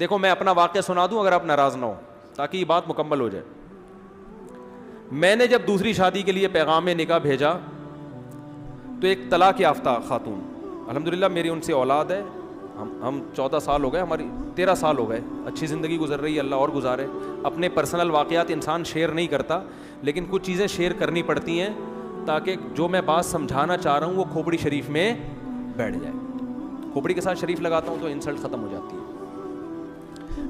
دیکھو میں اپنا واقعہ سنا دوں اگر آپ ناراض نہ ہو تاکہ یہ بات مکمل ہو جائے. میں نے جب دوسری شادی کے لیے پیغام نکاح بھیجا تو ایک طلاق یافتہ خاتون, الحمدللہ میری ان سے اولاد ہے, ہم 14 سال ہو گئے, ہماری 13 سال ہو گئے, اچھی زندگی گزر رہی ہے, اللہ اور گزارے. اپنے پرسنل واقعات انسان شیئر نہیں کرتا, لیکن کچھ چیزیں شیئر کرنی پڑتی ہیں تاکہ جو میں بات سمجھانا چاہ رہا ہوں وہ کھوپڑی شریف میں بیٹھ جائے. کھوپڑی کے ساتھ شریف لگاتا ہوں تو انسلٹ ختم ہو جاتی ہے.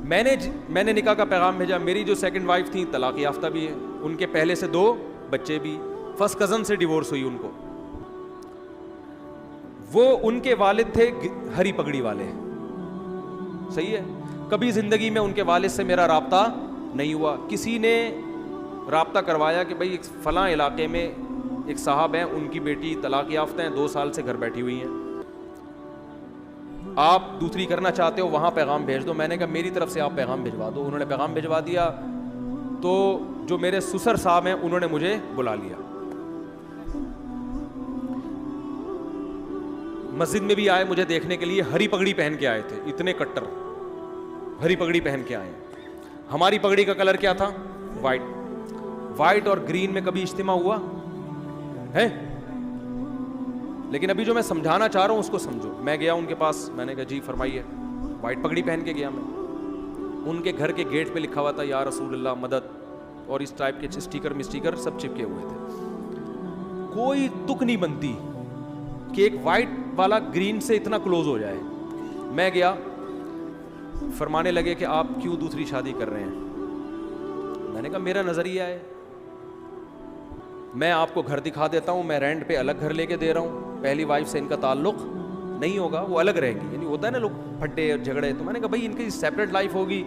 میں نے نکاح کا پیغام بھیجا. میری جو سیکنڈ وائف تھیں طلاق یافتہ بھی ہے, ان کے پہلے سے 2 بچے بھی, فرسٹ کزن سے ڈیورس ہوئی ان کو. وہ ان کے والد تھے ہری پگڑی والے, صحیح ہے. کبھی زندگی میں ان کے والد سے میرا رابطہ نہیں ہوا. کسی نے رابطہ کروایا کہ بھائی فلاں علاقے میں ایک صاحب ہیں, ان کی بیٹی طلاق یافتہ ہیں, 2 سال سے گھر بیٹھی ہوئی ہیں, آپ دوسری کرنا چاہتے ہو وہاں پیغام بھیج دو. میں نے کہا میری طرف سے آپ پیغام بھجوا دو. انہوں نے پیغام بھجوا دیا تو جو میرے سسر صاحب ہیں انہوں نے مجھے بلا لیا. مسجد میں بھی آئے مجھے دیکھنے کے لیے, ہری پگڑی پہن کے آئے تھے, اتنے کٹر ہری پگڑی پہن کے آئے. ہماری پگڑی کا کلر کیا تھا؟ وائٹ اور گرین میں کبھی اجتماع ہوا ہے؟ لیکن ابھی جو میں سمجھانا چاہ رہا ہوں اس کو سمجھو. میں گیا ان کے پاس, میں نے کہا جی فرمائیے. وائٹ پگڑی پہن کے گیا میں. ان کے گھر کے گیٹ پہ لکھا ہوا تھا یا رسول اللہ مدد, اور اس ٹائپ کے اسٹیکر سب چپکے ہوئے تھے. کوئی تک نہیں بنتی کہ ایک وائٹ والا گرین سے اتنا کلوز ہو جائے. میں گیا, فرمانے لگے کہ آپ کیوں دوسری شادی کر رہے ہیں؟ میں نے کہا میرا نظریہ ہے, میں آپ کو گھر دکھا دیتا ہوں, میں رینٹ پہ الگ گھر لے کے دے رہا ہوں, پہلی وائف سے ان کا تعلق نہیں ہوگا, وہ الگ رہے گی. یعنی ہوتا ہے نا لوگ پھٹے اور جھگڑے, تو میں نے کہا بھائی ان کی سیپریٹ لائف ہوگی,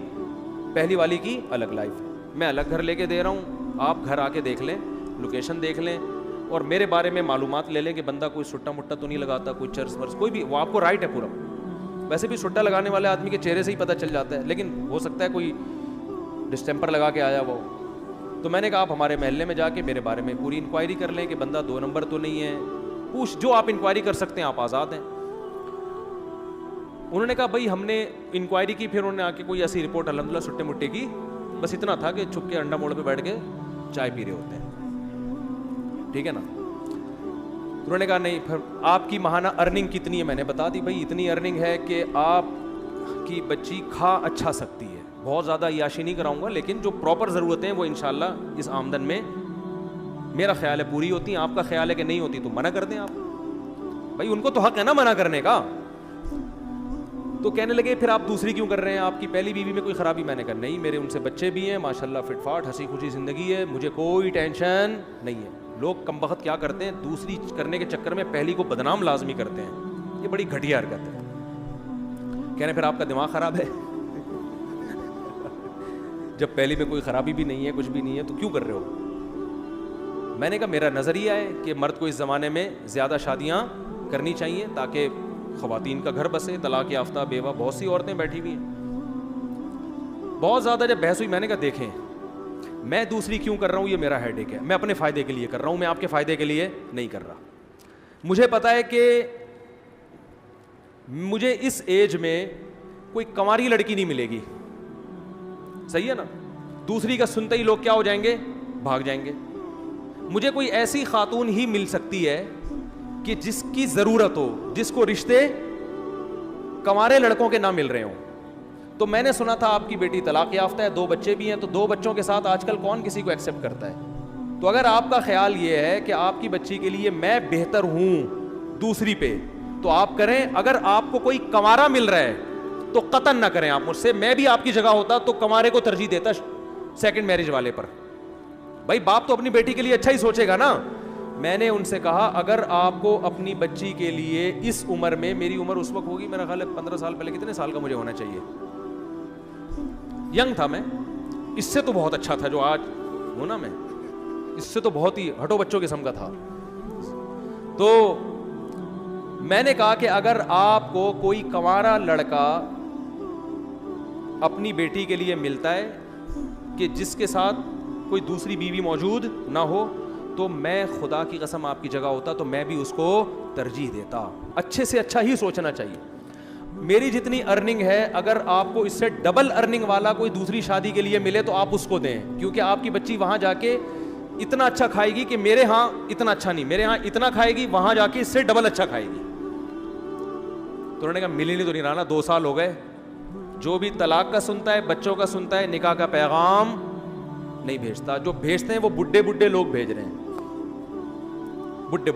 پہلی والی کی الگ لائف ہے. میں الگ گھر لے کے دے رہا ہوں, آپ گھر آ کے دیکھ لیں, لوکیشن دیکھ لیں, اور میرے بارے میں معلومات لے لیں کہ بندہ کوئی سٹا مٹا تو نہیں لگاتا, کوئی چرس ورس کوئی بھی, وہ آپ کو رائٹ ہے پورا. ویسے بھی سٹا لگانے والے آدمی کے چہرے سے ہی پتہ چل جاتا ہے, لیکن ہو سکتا ہے کوئی ڈسٹمپر لگا کے آیا وہ. تو میں نے کہا آپ ہمارے محلے میں جا کے میرے بارے میں پوری انکوائری کر لیں کہ بندہ 2 نمبر تو نہیں ہے, پوچھ جو آپ انکوائری کر سکتے ہیں, آپ آزاد ہیں. انہوں نے کہا بھائی ہم نے انکوائری کی, پھر انہوں نے آ کے کوئی ایسی رپورٹ الحمدللہ سٹے مٹے کی, بس اتنا تھا کہ چھپ کے انڈا موڑ پہ بیٹھ کے چائے پی رہے ہوتے ہیں, ٹھیک ہے نا. انہوں نے کہا نہیں, پھر آپ کی ماہانہ ارننگ کتنی ہے؟ میں نے بتا دی بھائی اتنی ارننگ ہے کہ آپ کی بچی کھا اچھا سکتی ہے, بہت زیادہ عیاشی نہیں کراؤں گا, لیکن جو پراپر ضرورتیں ہیں وہ انشاءاللہ اس آمدن میں میرا خیال ہے پوری ہوتی ہیں. آپ کا خیال ہے کہ نہیں ہوتی تو منع کر دیں آپ, بھائی ان کو تو حق ہے نا منع کرنے کا. تو کہنے لگے پھر آپ دوسری کیوں کر رہے ہیں, آپ کی پہلی بیوی میں کوئی خرابی؟ میں نے کہا نہیں, میرے ان سے بچے بھی ہیں ماشاءاللہ, فٹ فاٹ ہنسی خوشی زندگی ہے, مجھے کوئی ٹینشن نہیں ہے. لوگ کم بخت کیا کرتے ہیں, دوسری کرنے کے چکر میں پہلی کو بدنام لازمی کرتے ہیں, یہ بڑی گھٹیا حرکت ہے. کہنے پھر آپ کا دماغ خراب ہے, جب پہلی میں کوئی خرابی بھی نہیں ہے, کچھ بھی نہیں ہے, تو کیوں کر رہے ہو؟ میں نے کہا میرا نظریہ ہے کہ مرد کو اس زمانے میں زیادہ شادیاں کرنی چاہیے تاکہ خواتین کا گھر بسے. طلاق یافتہ بیوہ بہت سی عورتیں بیٹھی ہوئی ہیں. بہت زیادہ جب بحث ہوئی, میں نے کہا دیکھیں میں دوسری کیوں کر رہا ہوں, یہ میرا ہیڈ ایک ہے, میں اپنے فائدے کے لیے کر رہا ہوں, میں آپ کے فائدے کے لیے نہیں کر رہا. مجھے پتا ہے کہ مجھے اس ایج میں کوئی کنواری لڑکی نہیں ملے گی, صحیح ہے نا. دوسری کا سنتے ہی لوگ کیا ہو جائیں گے, بھاگ جائیں گے. مجھے کوئی ایسی خاتون ہی مل سکتی ہے کہ جس کی ضرورت ہو, جس کو رشتے کنوارے لڑکوں کے نہ مل رہے ہوں. تو میں نے سنا تھا آپ کی بیٹی طلاق یافتہ ہے, 2 بچے بھی ہیں, تو 2 بچوں کے ساتھ آج کل کون کسی کو ایکسیپٹ کرتا ہے. تو اگر آپ کا خیال یہ ہے کہ آپ کی بچی کے لیے میں بہتر ہوں دوسری پہ, تو آپ کریں. اگر آپ کو کوئی کنوارا مل رہا ہے تو قطعاً نہ کریں آپ مجھ سے. میں بھی آپ کی جگہ ہوتا تو کنوارے کو ترجیح دیتا سیکنڈ میرج والے پر. بھائی باپ تو اپنی بیٹی کے لیے اچھا ہی سوچے گا نا. میں نے ان سے کہا اگر آپ کو اپنی بچی کے لیے اس عمر میں, میری عمر اس وقت ہوگی میرا خیال ہے 15 سال پہلے, کتنے سال کا مجھے ہونا چاہیے, ینگ تھا میں, اس سے تو بہت اچھا تھا جو آج ہوں نا میں, اس سے تو بہت ہی ہٹو بچوں قسم کا تھا. تو میں نے کہا کہ اگر آپ کو کوئی کنوارا لڑکا اپنی بیٹی کے لیے ملتا ہے کہ جس کے ساتھ کوئی دوسری بیوی موجود نہ ہو, تو میں خدا کی قسم آپ کی جگہ ہوتا تو میں بھی اس کو ترجیح دیتا. اچھے سے اچھا ہی سوچنا چاہیے. میری جتنی ارننگ ہے اگر آپ کو اس سے ڈبل ارننگ والا کوئی دوسری شادی کے لیے ملے تو آپ اس کو دیں, کیونکہ آپ کی بچی وہاں جا کے اتنا اچھا کھائے گی کہ میرے ہاں اتنا اچھا نہیں, میرے ہاں اتنا کھائے گی, وہاں جا کے اس سے ڈبل اچھا کھائے گی. تو انہوں نے کہا ملی نہیں تو نہیں رہا, 2 سال ہو گئے. جو بھی طلاق کا سنتا ہے, بچوں کا سنتا ہے, نکاح کا پیغام نہیں بھیجتا. جو بھیجتے ہیں وہ بڈھے لوگ بھیج رہے ہیں, بڈھے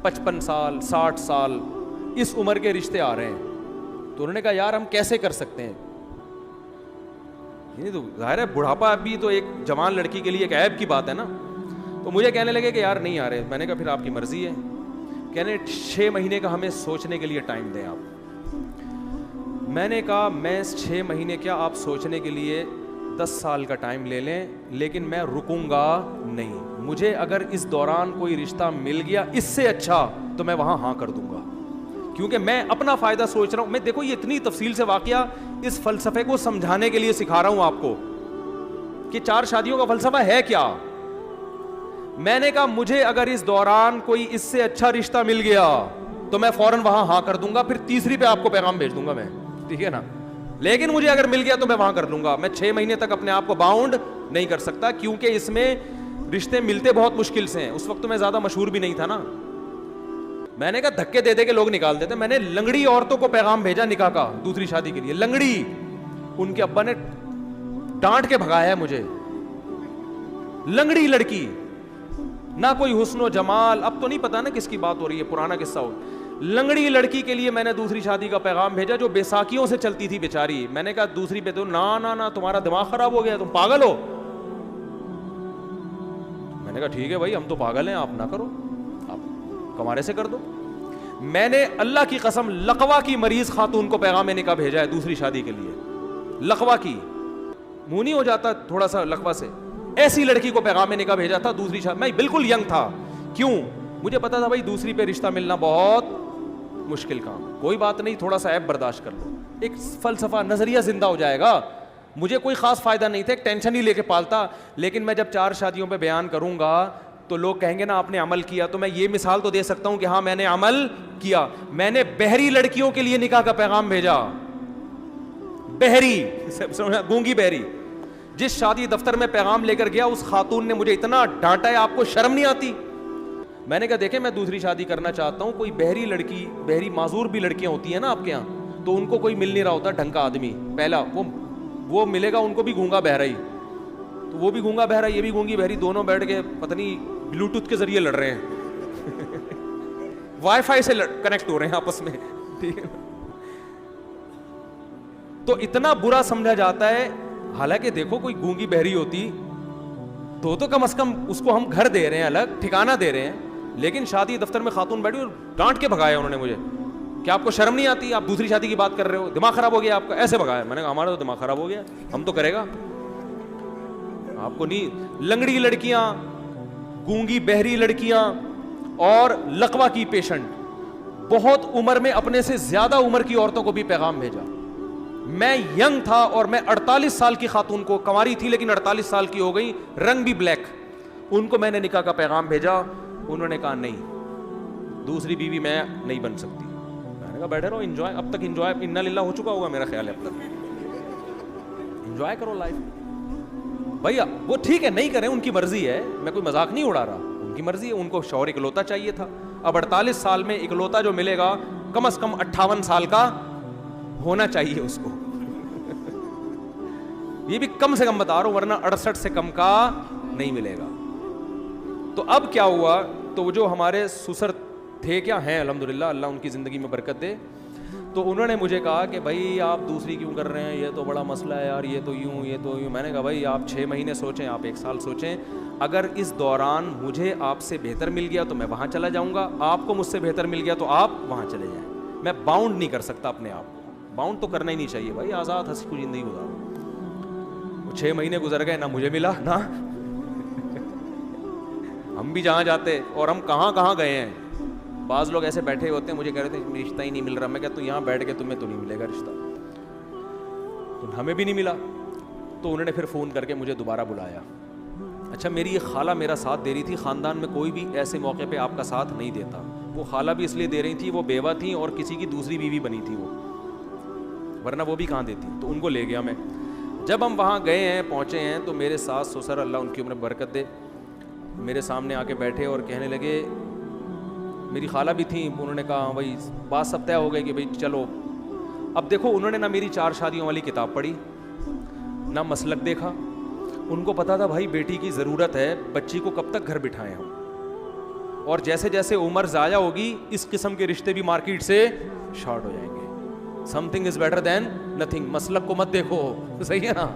55 سال 60 سال اس عمر کے رشتے آ رہے ہیں. تو انہوں نے کہا یار ہم کیسے کر سکتے ہیں, تو ظاہر ہے بڑھاپا بھی تو ایک جوان لڑکی کے لیے ایک عیب کی بات ہے نا. تو مجھے کہنے لگے کہ یار نہیں آ رہے. میں نے کہا پھر آپ کی مرضی ہے. کہنے 6 مہینے کا ہمیں سوچنے کے لیے ٹائم دیں آپ. میں نے کہا میں 6 مہینے کیا, آپ سوچنے کے لیے 10 سال کا ٹائم لے لیں, لیکن میں رکوں گا نہیں. مجھے اگر اس دوران کوئی رشتہ مل گیا اس سے اچھا تو میں وہاں ہاں کر دوں گا, کیونکہ میں اپنا فائدہ سوچ رہا ہوں. میں دیکھو یہ اتنی تفصیل سے واقعہ اس فلسفے کو سمجھانے کے لیے سکھا رہا ہوں آپ کو کہ 4 شادیوں کا فلسفہ ہے کیا. میں نے کہا مجھے اگر اس دوران کوئی اس سے اچھا رشتہ مل گیا تو میں فوراً وہاں ہاں کر دوں گا, پھر تیسری پہ آپ کو پیغام بھیج دوں گا میں, ٹھیک ہے نا. لیکن مجھے اگر مل گیا تو میں وہاں کر لوں گا. میں 6 مہینے تک اپنے آپ کو باؤنڈ نہیں کر سکتا, کیونکہ اس میں رشتے ملتے بہت مشکل سے ہیں. اس وقت تو میں زیادہ مشہور بھی نہیں تھا نا. میں نے کہا دھکے دے دے کے لوگ نکال دیتے. میں نے لنگڑی عورتوں کو پیغام بھیجا نکاح کا دوسری شادی کے لیے, لنگڑی. ان کے ابا نے ڈانٹ کے بھگایا ہے مجھے. لنگڑی لڑکی, نہ کوئی حسن و جمال, اب تو نہیں پتا نا کس کی بات ہو رہی ہے, پرانا قصہ ہو. لنگڑی لڑکی کے لیے میں نے دوسری شادی کا پیغام بھیجا جو بیساکھیوں سے چلتی تھی بیچاری. میں نے کہا دوسری پہ تو نا تمہارا دماغ خراب ہو گیا, تم پاگل ہو. میں نے کہا ٹھیک ہے بھائی ہم تو پاگل ہیں, آپ نہ کرو, آپ کمارے سے کر دو. میں نے اللہ کی قسم لقوا کی مریض خاتون کو پیغام نکاح بھیجا ہے دوسری شادی کے لیے. لقوا کی, منہ نہیں ہو جاتا تھوڑا سا لقوا سے, ایسی لڑکی کو پیغام نکاح بھیجا تھا دوسری شادی. میں بالکل ینگ تھا, کیوں, مجھے پتا تھا بھائی دوسری پہ رشتہ ملنا بہت مشکل کام. کوئی بات نہیں, تھوڑا سا عیب برداشت کر لو, ایک فلسفہ نظریہ زندہ ہو جائے گا. مجھے کوئی خاص فائدہ نہیں تھا, ایک ٹینشن ہی لے کے پالتا. لیکن میں جب 4 شادیوں پہ بیان کروں گا تو لوگ کہیں گے نا آپ نے عمل کیا. تو میں یہ مثال تو دے سکتا ہوں کہ ہاں میں نے عمل کیا. میں نے بہری لڑکیوں کے لیے نکاح کا پیغام بھیجا. بہری, گونگی بہری. جس شادی دفتر میں پیغام لے کر گیا اس خاتون نے مجھے اتنا ڈانٹا ہے, آپ کو شرم نہیں آتی. میں نے کہا دیکھیں میں دوسری شادی کرنا چاہتا ہوں, کوئی بہری لڑکی, بہری معذور بھی لڑکیاں ہوتی ہیں نا آپ کے یہاں, تو ان کو کوئی مل نہیں رہا ہوتا ڈھنگ کا آدمی. پہلا وہ ملے گا ان کو بھی گونگا بہرا ہی, تو وہ بھی گونگا بہرا, یہ بھی گونگی بہری, دونوں بیٹھ کے پتہ نہیں بلوٹوتھ کے ذریعے لڑ رہے ہیں, وائی فائی سے کنیکٹ ہو رہے ہیں آپس میں, ٹھیک ہے. تو اتنا برا سمجھا جاتا ہے. حالانکہ دیکھو کوئی گونگی بہری ہوتی تو کم از کم اس کو ہم گھر دے رہے ہیں, الگ ٹھکانہ دے رہے ہیں. لیکن شادی دفتر میں خاتون بیٹھی اور ڈانٹ کے بھگایا انہوں نے مجھے کہ آپ کو شرم نہیں آتی, آپ دوسری شادی کی بات کر رہے ہو, دماغ خراب ہو گیا آپ کا, ایسے بھگایا. میں نے کہا ہمارا تو دماغ خراب ہو گیا, ہم تو کرے گا, آپ کو نہیں. لنگڑی لڑکیاں, گونگی بہری لڑکیاں اور لقوا کی پیشنٹ, بہت عمر میں اپنے سے زیادہ عمر کی عورتوں کو بھی پیغام بھیجا. میں ینگ تھا اور میں 48 سال کی خاتون کو, کنواری تھی لیکن 48 سال کی ہو گئی, رنگ بھی بلیک, ان کو میں نے نکاح کا پیغام بھیجا. انہوں نے کہا نہیں, دوسری بیوی میں نہیں بن سکتی. میں نے کہا بیٹھے رہو, انجوائے, اب تک انجوائے انا للہ ہو چکا ہوگا میرا خیال ہے, اب تک انجوائے کرو لائف. بھیا وہ ٹھیک ہے نہیں کریں, ان کی مرضی ہے, میں کوئی مذاق نہیں اڑا رہا, ان کی مرضی ہے. ان کو شوہر اکلوتا چاہیے تھا. اب 48 سال میں اکلوتا جو ملے گا کم از کم 58 سال کا ہونا چاہیے اس کو. یہ بھی کم سے کم بتا رہا ہوں, ورنہ 68 سے کم کا نہیں ملے گا. تو اب کیا ہوا, تو وہ جو ہمارے سسر تھے, کیا ہیں الحمدللہ, اللہ ان کی زندگی میں برکت دے, تو انہوں نے مجھے کہا کہ بھائی آپ دوسری کیوں کر رہے ہیں, یہ تو بڑا مسئلہ ہے یار, یہ تو یوں یہ تو یوں. میں نے کہا بھائی آپ 6 مہینے سوچیں, آپ 1 سال سوچیں, اگر اس دوران مجھے آپ سے بہتر مل گیا تو میں وہاں چلا جاؤں گا, آپ کو مجھ سے بہتر مل گیا تو آپ وہاں چلے جائیں. میں باؤنڈ نہیں کر سکتا اپنے آپ کو, باؤنڈ تو کرنا ہی نہیں چاہیے بھائی, آزاد ہنسی کو زندگی گزارو. 6 مہینے گزر گئے, نہ مجھے ملا نہ ہم بھی جہاں جاتے, اور ہم کہاں کہاں گئے ہیں. بعض لوگ ایسے بیٹھے ہوتے ہیں, مجھے کہہ رہے تھے رشتہ ہی نہیں مل رہا. میں کہتا ہوں یہاں بیٹھ کے تمہیں تو نہیں ملے گا رشتہ, تو ہمیں بھی نہیں ملا. تو انہوں نے پھر فون کر کے مجھے دوبارہ بلایا. اچھا میری یہ خالہ میرا ساتھ دے رہی تھی, خاندان میں کوئی بھی ایسے موقع پہ آپ کا ساتھ نہیں دیتا, وہ خالہ بھی اس لیے دے رہی تھی وہ بیوہ تھیں اور کسی کی دوسری بیوی بنی تھی وہ, ورنہ وہ بھی کہاں دیتی. تو ان کو لے گیا میں. جب ہم وہاں گئے ہیں پہنچے ہیں تو میرے ساس سسر اللہ ان کی عمر برکت دے میرے سامنے آ کے بیٹھے اور کہنے لگے, میری خالہ بھی تھیں, انہوں نے کہا بھائی بات سب طے ہو گئی کہ بھائی چلو. اب دیکھو انہوں نے نہ میری 4 شادیوں والی کتاب پڑھی نہ مسلک دیکھا, ان کو پتا تھا بھائی بیٹی کی ضرورت ہے, بچی کو کب تک گھر بٹھائیں ہم, اور جیسے جیسے عمر ضائع ہوگی اس قسم کے رشتے بھی مارکیٹ سے شارٹ ہو جائیں گے. Some thing is better than nothing. مسلک کو مت دیکھو, صحیح ہے نا,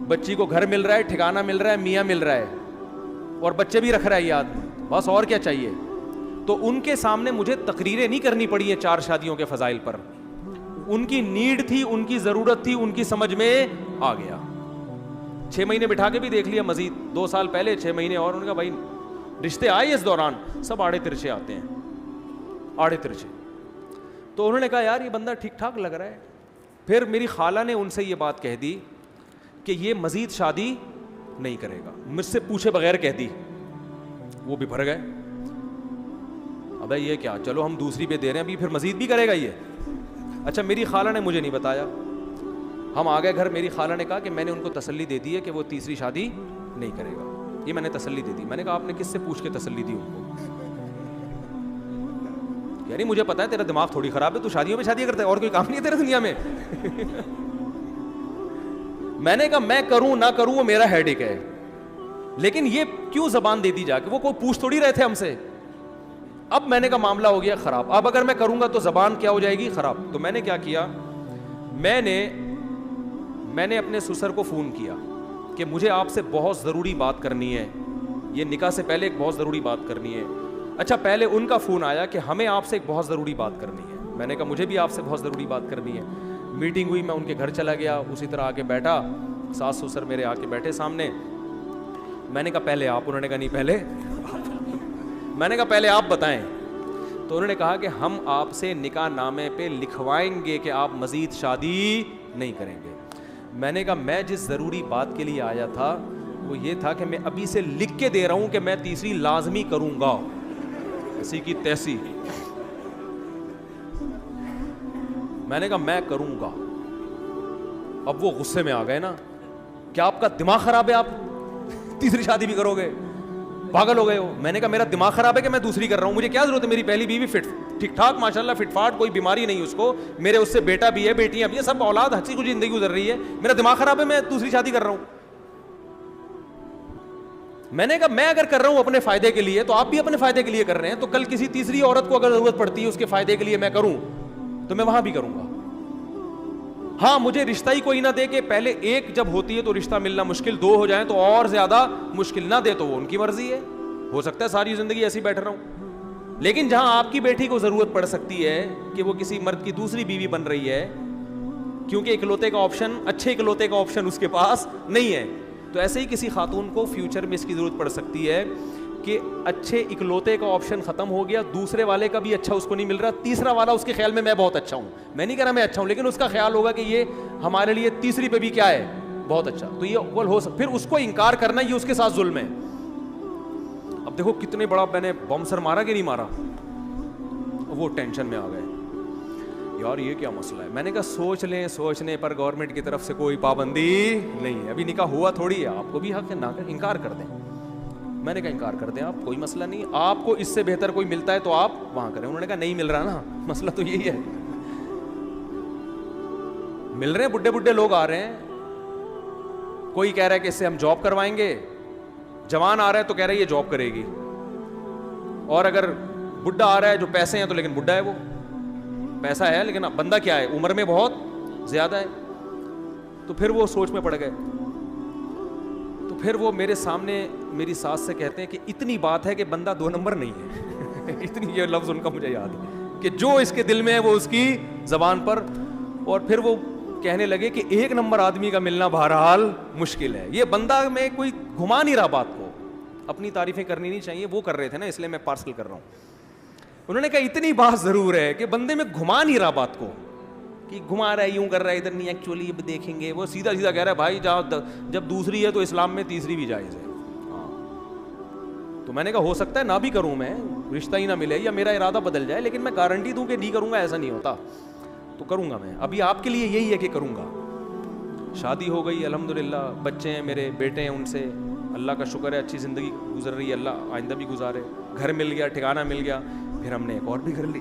بچی کو گھر مل رہا ہے, ٹھکانہ مل رہا ہے, میاں مل رہا ہے, اور بچے بھی رکھ رہا ہے یاد, بس اور کیا چاہیے. تو ان کے سامنے مجھے تقریریں نہیں کرنی پڑی ہیں 4 شادیوں کے فضائل پر. ان کی نیڈ تھی, ان کی ضرورت تھی, ان کی سمجھ میں آ گیا. 6 مہینے بٹھا کے بھی دیکھ لیا مزید, 2 سال پہلے 6 مہینے اور. ان کا بھائی رشتے آئے اس دوران سب آڑے ترچے آتے ہیں, آڑے ترچے. تو انہوں نے کہا یار یہ بندہ ٹھیک ٹھاک لگ رہا ہے. پھر میری خالہ نے ان سے یہ بات کہہ دی کہ یہ مزید شادی نہیں کرے گا, مجھ سے پوچھے بغیر کہہ دی. وہ بھی بھر گئے, ابے یہ کیا, چلو ہم دوسری پہ دے رہے ہیں, ابھی پھر مزید بھی کرے گا یہ. اچھا میری خالہ نے مجھے نہیں بتایا, ہم آ گئے گھر. میری خالہ نے کہا کہ میں نے ان کو تسلی دے دی ہے کہ وہ تیسری شادی نہیں کرے گا, یہ میں نے تسلی دے دی. میں نے کہا آپ نے کس سے پوچھ کے تسلی دی ان کو؟ یعنی مجھے پتا ہے تیرا دماغ تھوڑی خراب ہے, تو شادیوں میں شادی کرتا ہے, اور کوئی کام نہیں ہے تیرے دنیا میں. میں نے کہا میں کروں نہ کروں وہ میرا ہیڈیک ہے, لیکن یہ کیوں زبان دے دی جا کے, وہ کوئی پوچھ تھوڑی رہے تھے ہم سے. اب میں نے کہا معاملہ ہو گیا خراب, اب اگر میں کروں گا تو زبان کیا ہو جائے گی خراب. تو میں نے کیا کیا, میں نے اپنے سسر کو فون کیا کہ مجھے آپ سے بہت ضروری بات کرنی ہے, یہ نکاح سے پہلے ایک بہت ضروری بات کرنی ہے. اچھا پہلے ان کا فون آیا کہ ہمیں آپ سے ایک بہت ضروری بات کرنی ہے. میں نے کہا مجھے بھی آپ سے بہت ضروری بات کرنی ہے. میٹنگ ہوئی, میں ان کے گھر چلا گیا, اسی طرح آ کے بیٹھا, ساس سسر میرے آ کے بیٹھے سامنے. میں نے کہا پہلے آپ, انہوں نے کہا نہیں پہلے میں نے کہا پہلے آپ بتائیں. تو انہوں نے کہا کہ ہم آپ سے نکاح نامے پہ لکھوائیں گے کہ آپ مزید شادی نہیں کریں گے. میں نے کہا میں جس ضروری بات کے لیے آیا تھا وہ یہ تھا کہ میں ابھی سے لکھ کے دے رہا ہوں کہ میں تیسری لازمی کروں گا, ایسی کی تیسی. میں نے کہا میں کروں گا. اب وہ غصے میں آ گئے نا, کیا آپ کا دماغ خراب ہے, آپ تیسری شادی بھی کرو گے, پاگل ہو گئے ہو. میں نے کہا میرا دماغ خراب ہے کہ میں دوسری کر رہا ہوں, مجھے کیا ضرورت ہے, میری پہلی بیوی فٹ ٹھیک ٹھاک ماشاءاللہ فٹ فاٹ, کوئی بیماری نہیں اس کو, میرے اس سے بیٹا بھی ہے, بیٹیاں بھی ہیں, سب اولاد ہنسی خوشی زندگی گزر رہی ہے. میرا دماغ خراب ہے, میں دوسری شادی کر رہا ہوں. میں نے کہا میں اگر کر رہا ہوں اپنے فائدے کے لیے تو آپ بھی اپنے فائدے کے لیے کر رہے ہیں, تو کل کسی تیسری عورت کو اگر ضرورت پڑتی ہے اس کے فائدے کے لیے میں کروں تو میں وہاں بھی کروں گا. ہاں مجھے رشتہ ہی کوئی نہ دے کہ پہلے ایک جب ہوتی ہے تو رشتہ ملنا مشکل, 2 ہو جائیں تو اور زیادہ مشکل, نہ دے تو وہ ان کی مرضی ہے, ہو سکتا ہے ساری زندگی ایسی بیٹھ رہا ہوں. لیکن جہاں آپ کی بیٹی کو ضرورت پڑ سکتی ہے کہ وہ کسی مرد کی دوسری بیوی بن رہی ہے کیونکہ اکلوتے کا آپشن, اچھے اکلوتے کا آپشن اس کے پاس نہیں ہے, تو ایسے ہی کسی خاتون کو فیوچر میں اس کی ضرورت پڑ سکتی ہے کہ اچھے اکلوتے کا آپشن ختم ہو گیا, دوسرے والے کا بھی اچھا اس کو نہیں مل رہا, تیسرا والا اس کے خیال میں بہت اچھا ہوں. میں نہیں کہہ رہا میں اچھا ہوں, لیکن اس کا خیال ہوگا کہ یہ ہمارے لیے تیسری پہ بھی کیا ہے, بہت اچھا. تو یہ اول ہو سکتا, پھر اس کو انکار کرنا یہ اس کے ساتھ ظلم ہے. اب دیکھو کتنے بڑا میں نے بم سر مارا کہ نہیں مارا, وہ ٹینشن میں آ گئے یار یہ کیا مسئلہ ہے. میں نے کہا سوچ لیں, سوچنے پر گورنمنٹ کی طرف سے کوئی پابندی نہیں ہے, ابھی نکاح ہوا تھوڑی ہے, آپ کو بھی حق ہے نہ انکار کر دیں. میں نے کہا انکار کر دیں آپ, کوئی مسئلہ نہیں, آپ کو اس سے بہتر کوئی ملتا ہے تو آپ وہاں کریں. انہوں نے کہا نہیں مل رہا نا, مسئلہ تو یہی ہے, مل رہے ہیں بڈھے بڈھے لوگ آ رہے ہیں, کوئی کہہ رہا ہے کہ اس سے ہم جاب کروائیں گے, جوان آ رہا ہے تو کہہ رہا ہے یہ جاب کرے گی, اور اگر بڈھا آ رہا ہے جو پیسے ہیں تو لیکن بڈھا ہے, وہ پیسہ ہے لیکن بندہ کیا ہے, عمر میں بہت زیادہ ہے. تو پھر وہ سوچ میں پڑ گئے. تو پھر وہ میرے سامنے میری ساس سے کہتے ہیں کہ اتنی بات ہے کہ بندہ 2 نمبر نہیں ہے. اتنی, یہ لفظ ان کا مجھے یاد ہے کہ جو اس کے دل میں ہے وہ اس کی زبان پر. اور پھر وہ کہنے لگے کہ 1 نمبر آدمی کا ملنا بہرحال مشکل ہے. یہ بندہ میں کوئی گھما نہیں رہا بات کو, اپنی تعریفیں کرنی نہیں چاہیے, وہ کر رہے تھے نا اس لیے میں پارسل کر رہا ہوں. انہوں نے کہا اتنی بات ضرور ہے کہ بندے میں گھما نہیں رہا بات کو, کہ گھما رہا ہے یوں کر رہا ہے ادھر نہیں, ایکچولی دیکھیں گے. وہ سیدھا سیدھا کہہ رہا ہے بھائی جب دوسری ہے تو اسلام میں تیسری بھی جائز ہے. تو میں نے کہا ہو سکتا ہے نہ بھی کروں میں, رشتہ ہی نہ ملے یا میرا ارادہ بدل جائے, لیکن میں گارنٹی دوں کہ نہیں کروں گا ایسا نہیں ہوتا, تو کروں گا میں. ابھی آپ کے لیے یہی ہے کہ کروں گا. شادی ہو گئی الحمدللہ, بچے ہیں میرے, بیٹے ہیں, ان سے اللہ کا شکر ہے اچھی زندگی گزر رہی ہے, اللہ آئندہ بھی گزارے. گھر مل گیا, ٹھکانہ مل گیا, پھر ہم نے ایک اور بھی گھر لی.